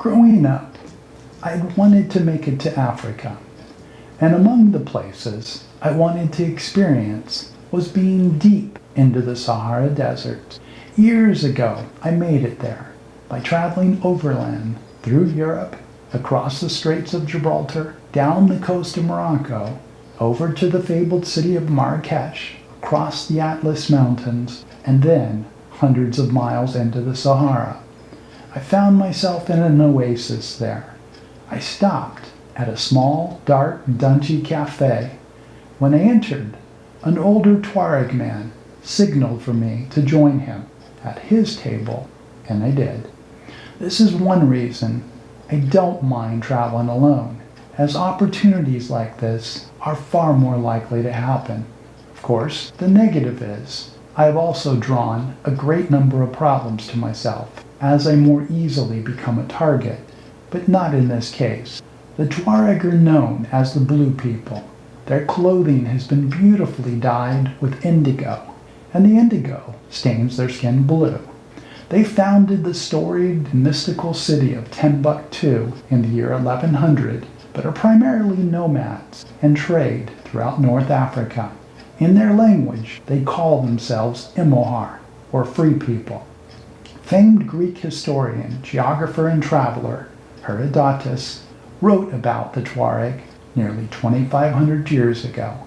Growing up, I'd wanted to make it to Africa, and among the places I wanted to experience was being deep into the Sahara Desert. Years ago, I made it there by traveling overland through Europe, across the Straits of Gibraltar, down the coast of Morocco, over to the fabled city of Marrakesh, across the Atlas Mountains, and then hundreds of miles into the Sahara. I found myself in an oasis there. I stopped at a small, dark, dingy cafe. When I entered, an older Tuareg man signaled for me to join him at his table, and I did. This is one reason I don't mind traveling alone, as opportunities like this are far more likely to happen. Of course, the negative is I have also drawn a great number of problems to myself, as I more easily become a target, but not in this case. The Tuareg are known as the Blue People. Their clothing has been beautifully dyed with indigo, and the indigo stains their skin blue. They founded the storied and mystical city of Timbuktu in the year 1100, but are primarily nomads and trade throughout North Africa. In their language, they call themselves Imohar, or Free People. Famed Greek historian, geographer, and traveler Herodotus wrote about the Tuareg nearly 2,500 years ago.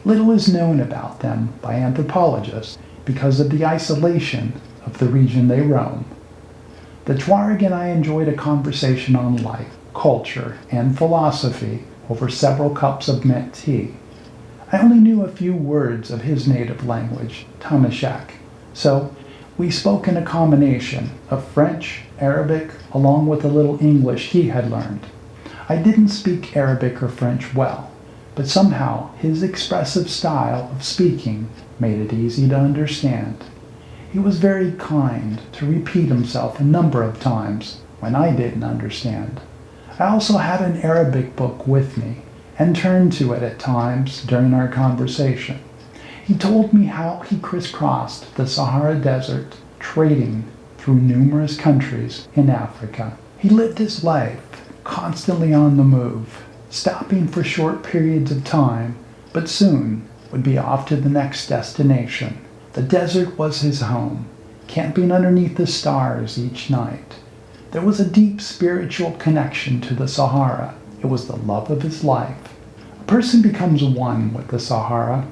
Little is known about them by anthropologists because of the isolation of the region they roam. The Tuareg and I enjoyed a conversation on life, culture, and philosophy over several cups of mint tea. I only knew a few words of his native language, Tamashek, so we spoke in a combination of French, Arabic, along with a little English he had learned. I didn't speak Arabic or French well, but somehow his expressive style of speaking made it easy to understand. He was very kind to repeat himself a number of times when I didn't understand. I also had an Arabic book with me and turned to it at times during our conversation. He told me how he crisscrossed the Sahara Desert, trading through numerous countries in Africa. He lived his life constantly on the move, stopping for short periods of time, but soon would be off to the next destination. The desert was his home, camping underneath the stars each night. There was a deep spiritual connection to the Sahara. It was the love of his life. A person becomes one with the Sahara,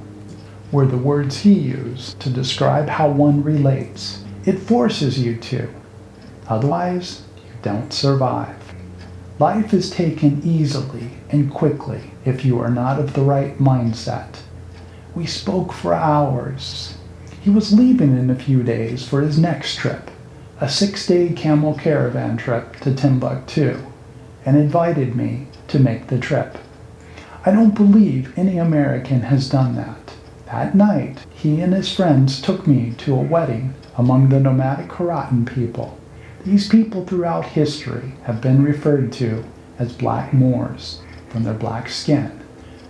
were the words he used to describe how one relates. It forces you to. Otherwise, you don't survive. Life is taken easily and quickly if you are not of the right mindset. We spoke for hours. He was leaving in a few days for his next trip, a 6-day camel caravan trip to Timbuktu, and invited me to make the trip. I don't believe any American has done that. That night, he and his friends took me to a wedding among the nomadic Haratan people. These people throughout history have been referred to as black Moors from their black skin.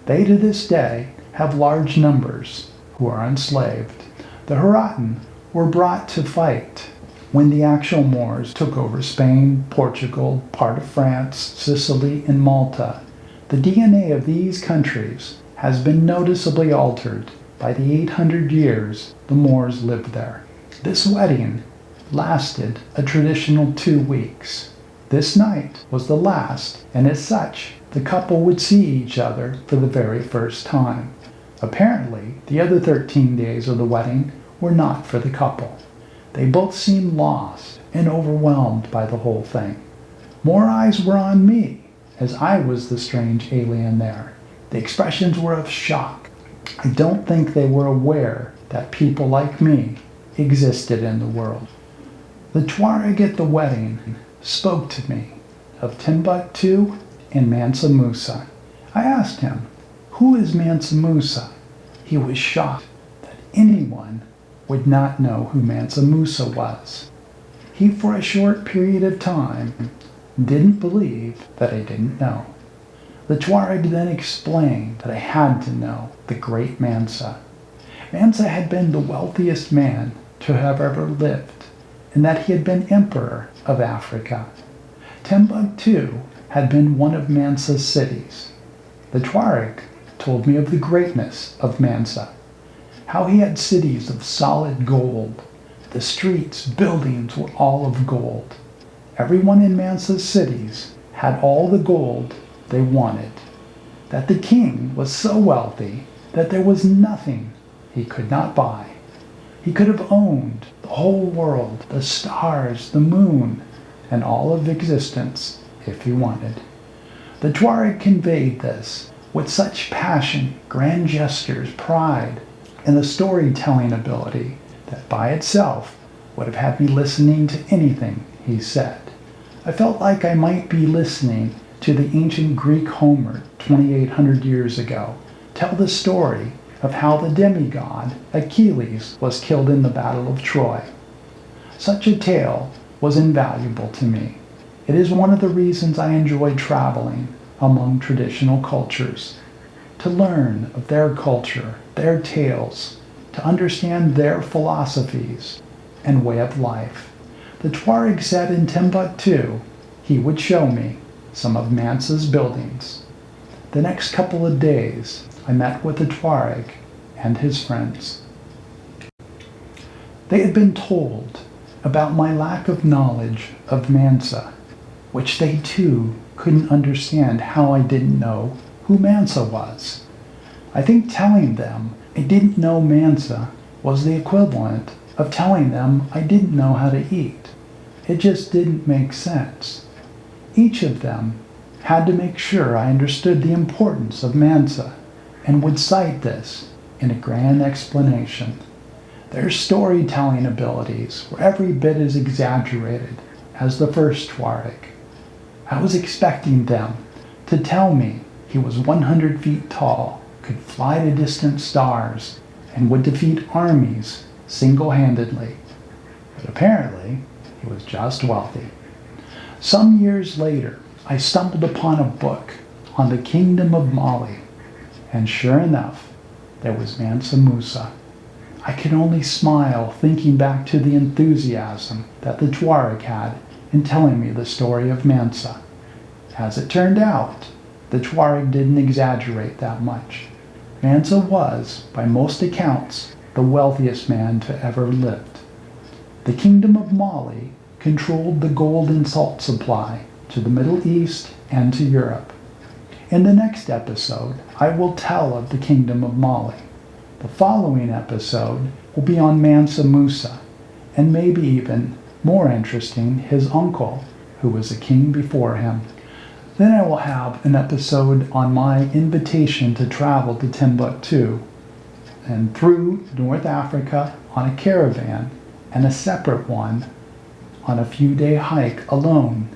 They to this day have large numbers who are enslaved. The Haratan were brought to fight when the actual Moors took over Spain, Portugal, part of France, Sicily, and Malta. The DNA of these countries has been noticeably altered by the 800 years the Moors lived there. This wedding lasted a traditional 2 weeks. This night was the last, and as such, the couple would see each other for the very first time. Apparently, the other 13 days of the wedding were not for the couple. They both seemed lost and overwhelmed by the whole thing. More eyes were on me, as I was the strange alien there. The expressions were of shock. I don't think they were aware that people like me existed in the world. The Tuareg at the wedding spoke to me of Timbuktu and Mansa Musa. I asked him, "Who is Mansa Musa?" He was shocked that anyone would not know who Mansa Musa was. He, for a short period of time, didn't believe that I didn't know. The Tuareg then explained that I had to know the great Mansa. Mansa had been the wealthiest man to have ever lived, and that he had been emperor of Africa. Timbuktu had been one of Mansa's cities. The Tuareg told me of the greatness of Mansa, how he had cities of solid gold. The streets, buildings were all of gold. Everyone in Mansa's cities had all the gold they wanted. That the king was so wealthy that there was nothing he could not buy. He could have owned the whole world, the stars, the moon, and all of existence if he wanted. The Tuareg conveyed this with such passion, grand gestures, pride, and a storytelling ability that by itself would have had me listening to anything he said. I felt like I might be listening to the ancient Greek Homer 2,800 years ago tell the story of how the demigod Achilles was killed in the Battle of Troy. Such a tale was invaluable to me. It is one of the reasons I enjoy traveling among traditional cultures, to learn of their culture, their tales, to understand their philosophies and way of life. The Tuareg said in Timbuktu he would show me some of Mansa's buildings. The next couple of days, I met with the Tuareg and his friends. They had been told about my lack of knowledge of Mansa, which they too couldn't understand how I didn't know who Mansa was. I think telling them I didn't know Mansa was the equivalent of telling them I didn't know how to eat. It just didn't make sense. Each of them had to make sure I understood the importance of Mansa and would cite this in a grand explanation. Their storytelling abilities were every bit as exaggerated as the first Tuareg. I was expecting them to tell me he was 100 feet tall, could fly to distant stars, and would defeat armies single-handedly. But apparently, he was just wealthy. Some years later, I stumbled upon a book on the kingdom of Mali, and sure enough, there was Mansa Musa. I could only smile thinking back to the enthusiasm that the Tuareg had in telling me the story of Mansa. As it turned out, the Tuareg didn't exaggerate that much. Mansa was, by most accounts, the wealthiest man to ever lived. The kingdom of Mali controlled the gold and salt supply to the Middle East and to Europe. In the next episode, I will tell of the kingdom of Mali. The following episode will be on Mansa Musa, and maybe even more interesting, his uncle, who was a king before him. Then I will have an episode on my invitation to travel to Timbuktu and through North Africa on a caravan, and a separate one on a few-day hike alone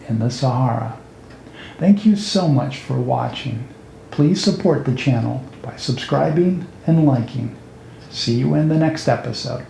in the Sahara. Thank you so much for watching. Please support the channel by subscribing and liking. See you in the next episode.